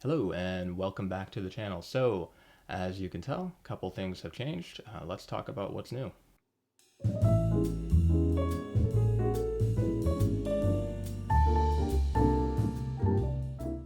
Hello and welcome back to the channel. So, as you can tell, a couple things have changed. Let's talk about what's new.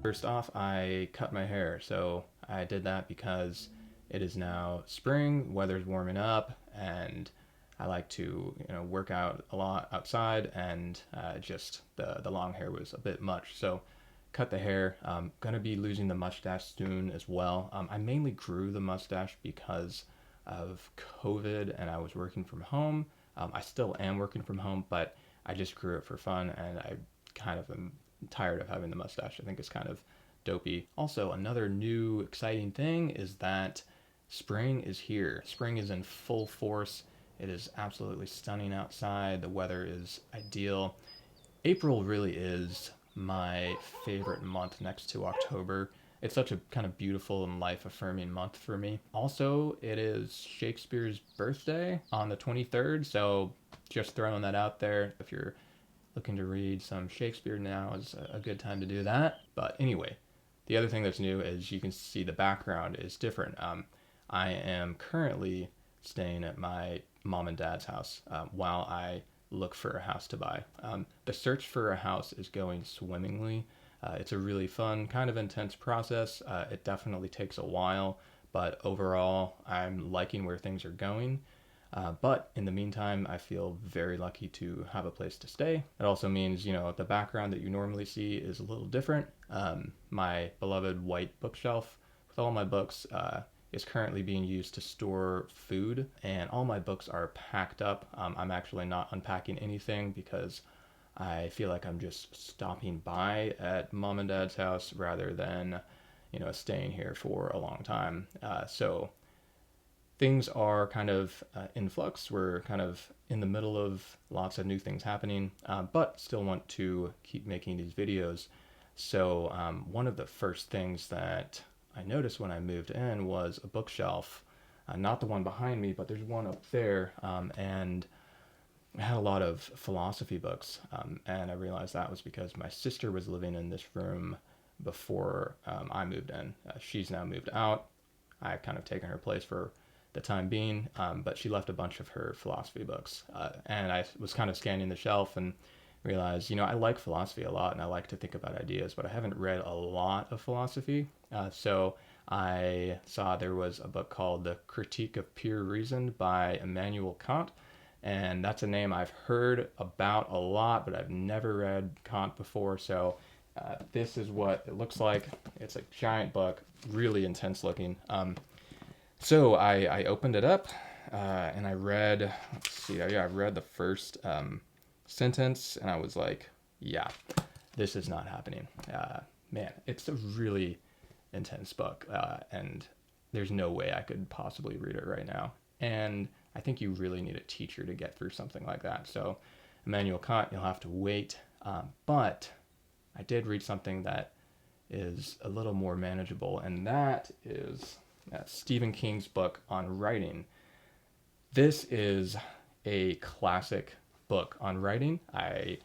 First off, I cut my hair. So I did that because it is now spring, weather's warming up, and I like to work out a lot outside, and just the long hair was a bit much. So cut the hair. Gonna be losing the mustache soon as well. I mainly grew the mustache because of COVID and I was working from home. I still am working from home, but I just grew it for fun, and I kind of am tired of having the mustache. I think it's kind of dopey. Also, another new exciting thing is that spring is here. Spring is in full force. It is absolutely stunning outside. The weather is ideal. April really is my favorite month next to October. It's such a kind of beautiful and life affirming month for me. Also, it is Shakespeare's birthday on the 23rd, so just throwing that out there. If you're looking to read some Shakespeare, now is a good time to do that. But anyway, the other thing that's new is you can see the background is different. I am currently staying at my mom and dad's house while I look for a house to buy. The search for a house is going swimmingly. It's a really fun, kind of intense process. It definitely takes a while, but overall, I'm liking where things are going. But in the meantime, I feel very lucky to have a place to stay. It also means, the background that you normally see is a little different. My beloved white bookshelf with all my books is currently being used to store food, and all my books are packed up. I'm actually not unpacking anything because I feel like I'm just stopping by at mom and dad's house rather than, staying here for a long time. So things are kind of in flux. We're kind of in the middle of lots of new things happening, but still want to keep making these videos. So one of the first things that I noticed when I moved in was a bookshelf, not the one behind me, but there's one up there, and I had a lot of philosophy books, and I realized that was because my sister was living in this room before I moved in. She's now moved out. I've kind of taken her place for the time being, but she left a bunch of her philosophy books, and I was kind of scanning the shelf and realized, I like philosophy a lot and I like to think about ideas, but I haven't read a lot of philosophy. So I saw there was a book called The Critique of Pure Reason by Immanuel Kant, and that's a name I've heard about a lot, but I've never read Kant before. So this is what it looks like. It's a giant book, really intense looking. So I opened it up and I read, let's see, yeah, I read the first sentence and I was like, yeah, this is not happening. Man, it's a really intense book, and there's no way I could possibly read it right now. And I think you really need a teacher to get through something like that. So Immanuel Kant, you'll have to wait. But I did read something that is a little more manageable, and that is Stephen King's book on writing. This is a classic book on writing. I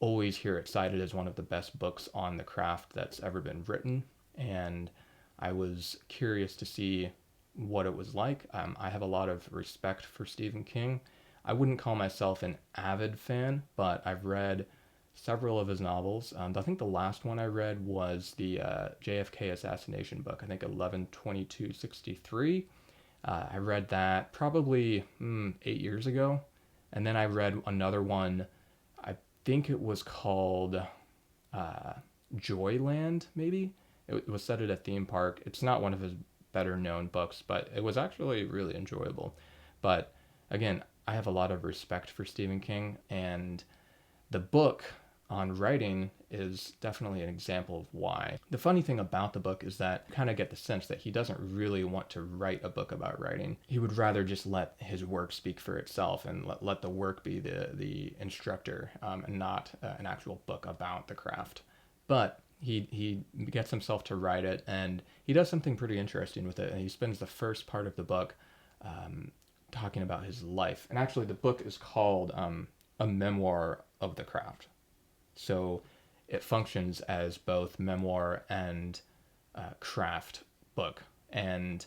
always hear it cited as one of the best books on the craft that's ever been written, and I was curious to see what it was like. I have a lot of respect for Stephen King. I wouldn't call myself an avid fan, but I've read several of his novels. I think the last one I read was the JFK assassination book. I think 11/22/63. I read that probably 8 years ago, and then I read another one. I think it was called Joyland, maybe. It was set at a theme park. It's not one of his better known books, but it was actually really enjoyable. But again, I have a lot of respect for Stephen King, and the book on writing is definitely an example of why. The funny thing about the book is that you kind of get the sense that he doesn't really want to write a book about writing. He would rather just let his work speak for itself and let the work be the instructor, and not an actual book about the craft. But he gets himself to write it, and he does something pretty interesting with it. And he spends the first part of the book talking about his life. And actually, the book is called A Memoir of the Craft. So it functions as both memoir and craft book. And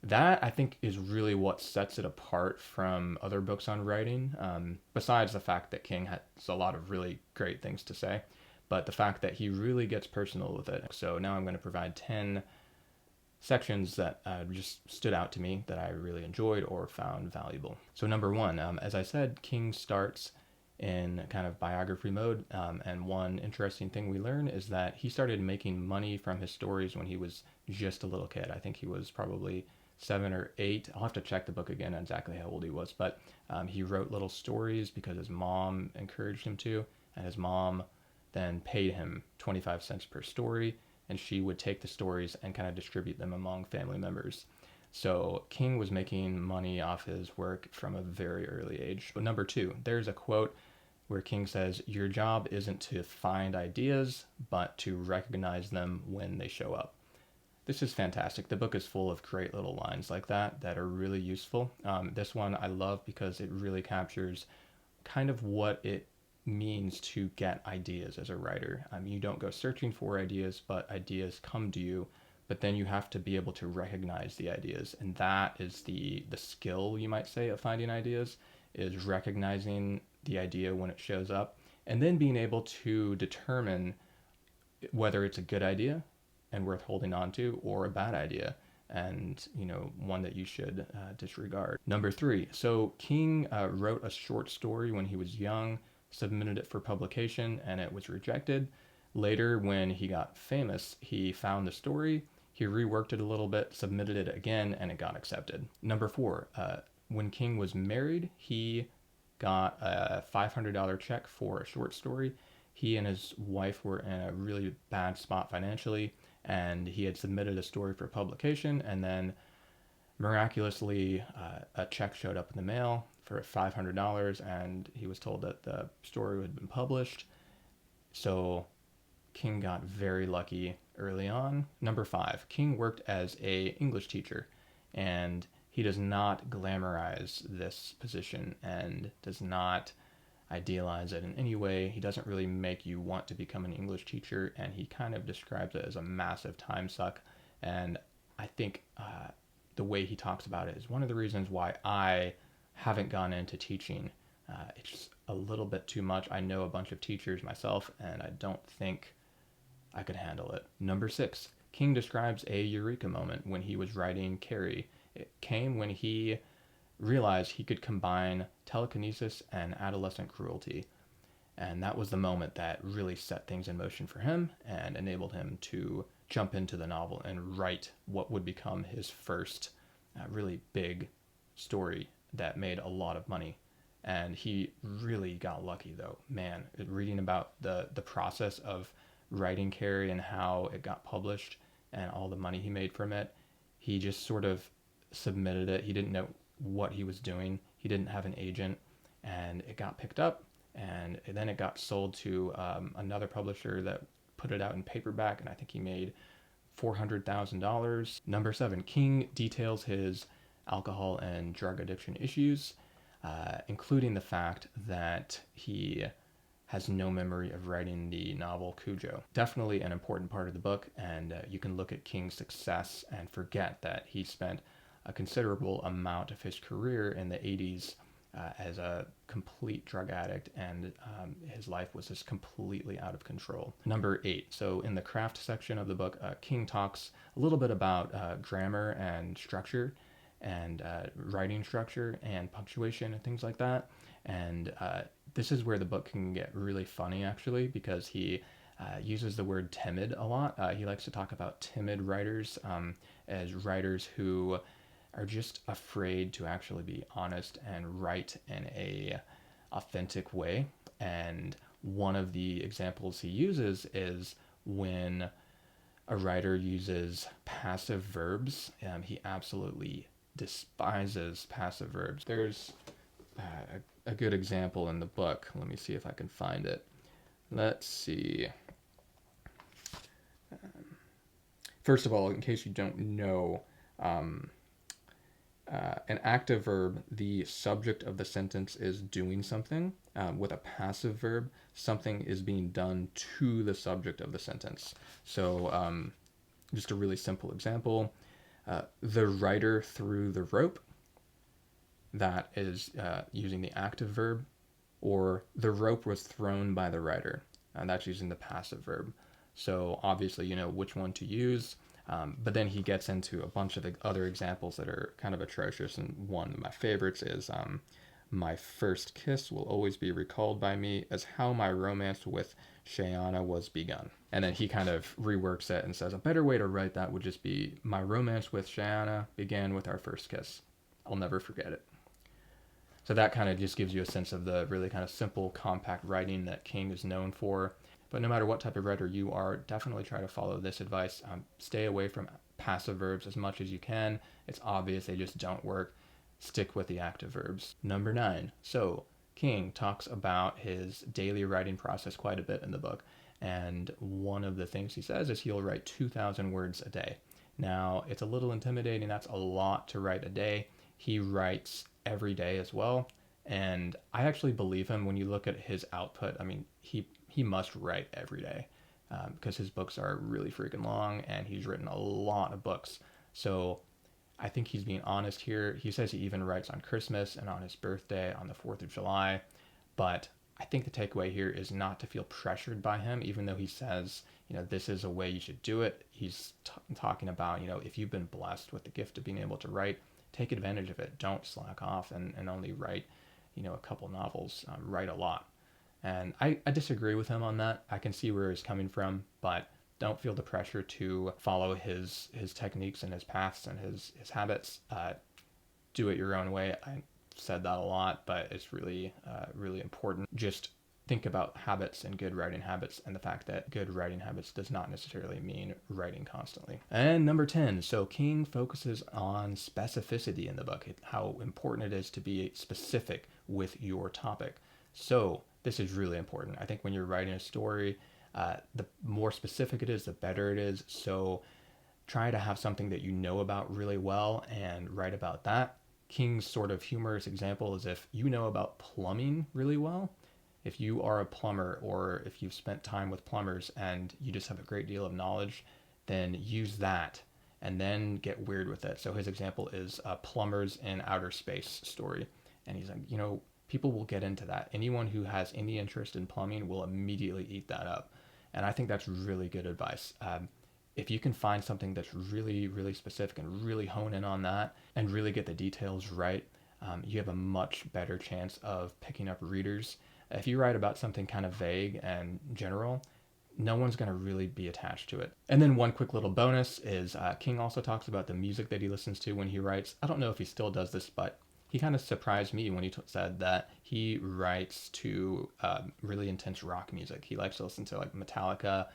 that, I think, is really what sets it apart from other books on writing, besides the fact that King has a lot of really great things to say, but the fact that he really gets personal with it. So now I'm going to provide 10 sections that just stood out to me that I really enjoyed or found valuable. So number one, as I said, King starts in kind of biography mode, and one interesting thing we learn is that he started making money from his stories when he was just a little kid. I think he was probably 7 or 8. I'll have to check the book again on exactly how old he was, but he wrote little stories because his mom encouraged him to, and his mom then paid him 25 cents per story, and she would take the stories and kind of distribute them among family members. So King was making money off his work from a very early age. But number two, there's a quote where King says, "Your job isn't to find ideas, but to recognize them when they show up." This is fantastic. The book is full of great little lines like that that are really useful. This one I love because it really captures kind of what it means to get ideas as a writer. You don't go searching for ideas, but ideas come to you. But then you have to be able to recognize the ideas, and that is the skill, you might say, of finding ideas, is recognizing the idea when it shows up, and then being able to determine whether it's a good idea and worth holding on to, or a bad idea and one that you should disregard. Number three, so King wrote a short story when he was young, submitted it for publication, and it was rejected. Later, when he got famous, he found the story, he reworked it a little bit, submitted it again, and it got accepted. Number four, when King was married, he got a $500 check for a short story. He and his wife were in a really bad spot financially, and he had submitted a story for publication, and then miraculously a check showed up in the mail for $500, and he was told that the story had been published. So King got very lucky early on. Number five, King worked as a English teacher, and he does not glamorize this position and does not idealize it in any way. He doesn't really make you want to become an English teacher, and he kind of describes it as a massive time suck. And I think the way he talks about it is one of the reasons why I haven't gone into teaching. It's just a little bit too much. I know a bunch of teachers myself, and I don't think I could handle it. Number six, King describes a Eureka moment when he was writing Carrie. It came when he realized he could combine telekinesis and adolescent cruelty. And that was the moment that really set things in motion for him and enabled him to jump into the novel and write what would become his first really big story that made a lot of money. And he really got lucky, though. Man, reading about the process of writing Carrie and how it got published and all the money he made from it, he just sort of submitted it. He didn't know what he was doing. He didn't have an agent, and it got picked up, and then it got sold to another publisher that put it out in paperback, and I think he made $400,000. Number seven, King details his alcohol and drug addiction issues, including the fact that he has no memory of writing the novel Cujo. Definitely an important part of the book, and you can look at King's success and forget that he spent a considerable amount of his career in the 80s as a complete drug addict, and his life was just completely out of control. Number eight, so in the craft section of the book, King talks a little bit about grammar and structure, and writing structure and punctuation and things like that. And this is where the book can get really funny, actually, because he uses the word timid a lot. He likes to talk about timid writers as writers who are just afraid to actually be honest and write in a authentic way. And one of the examples he uses is when a writer uses passive verbs. He absolutely despises passive verbs. There's a good example in the book. Let me see if I can find it. Let's see. First of all, in case you don't know, an active verb, the subject of the sentence is doing something. With a passive verb, something is being done to the subject of the sentence. So Just a really simple example. The rider threw the rope, that is using the active verb, or the rope was thrown by the rider, and that's using the passive verb. So obviously you know which one to use, but then he gets into a bunch of other examples that are kind of atrocious, and one of my favorites is my first kiss will always be recalled by me as how my romance with Shayana was begun. And then he kind of reworks it and says a better way to write that would just be my romance with Shayana began with our first kiss. I'll never forget it. So that kind of just gives you a sense of the really kind of simple, compact writing that King is known for. But no matter what type of writer you are, definitely try to follow this advice. Stay away from passive verbs as much as you can. It's obvious they just don't work. Stick with the active verbs. Number 9. So King talks about his daily writing process quite a bit in the book. And one of the things he says is he'll write 2,000 words a day. Now, it's a little intimidating. That's a lot to write a day. He writes every day as well. And I actually believe him when you look at his output. I mean, he must write every day because his books are really freaking long and he's written a lot of books. So I think he's being honest here. He says he even writes on Christmas and on his birthday on the 4th of July. But I think the takeaway here is not to feel pressured by him, even though he says, you know, this is a way you should do it. He's talking about, you know, if you've been blessed with the gift of being able to write, take advantage of it. Don't slack off and only write, you know, a couple novels. Write a lot. And I disagree with him on that. I can see where he's coming from, but don't feel the pressure to follow his techniques and his paths and his habits. Do it your own way. I said that a lot, but it's really, really important. Just think about habits and good writing habits, and the fact that good writing habits does not necessarily mean writing constantly. And number 10, so King focuses on specificity in the book, how important it is to be specific with your topic. So this is really important. I think when you're writing a story, the more specific it is, the better it is. So try to have something that you know about really well and write about that. King's sort of humorous example is if you know about plumbing really well, if you are a plumber or if you've spent time with plumbers and you just have a great deal of knowledge, then use that and then get weird with it. So his example is a plumbers in outer space story. And he's like, you know, people will get into that. Anyone who has any interest in plumbing will immediately eat that up. And I think that's really good advice. If you can find something that's really, really specific and really hone in on that and really get the details right, you have a much better chance of picking up readers. If you write about something kind of vague and general, no one's going to really be attached to it. And then one quick little bonus is King also talks about the music that he listens to when he writes. I don't know if he still does this, but he kind of surprised me when he said that he writes to really intense rock music. He likes to listen to like Metallica,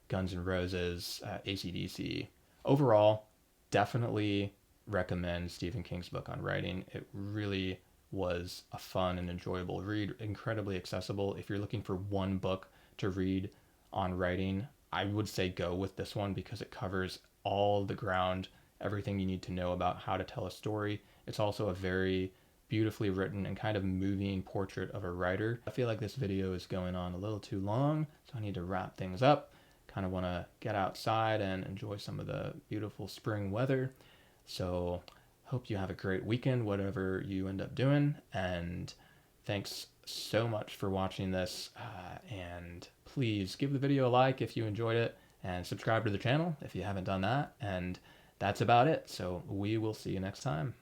Guns N' Roses, AC/DC. Overall, definitely recommend Stephen King's book on writing. It really was a fun and enjoyable read, incredibly accessible. If you're looking for one book to read on writing, I would say go with this one because it covers all the ground, everything you need to know about how to tell a story. It's also a very beautifully written and kind of moving portrait of a writer. I feel like this video is going on a little too long, so I need to wrap things up. Kind of want to get outside and enjoy some of the beautiful spring weather. So hope you have a great weekend, whatever you end up doing. And thanks so much for watching this. And please give the video a like if you enjoyed it and subscribe to the channel if you haven't done that. And that's about it. So we will see you next time.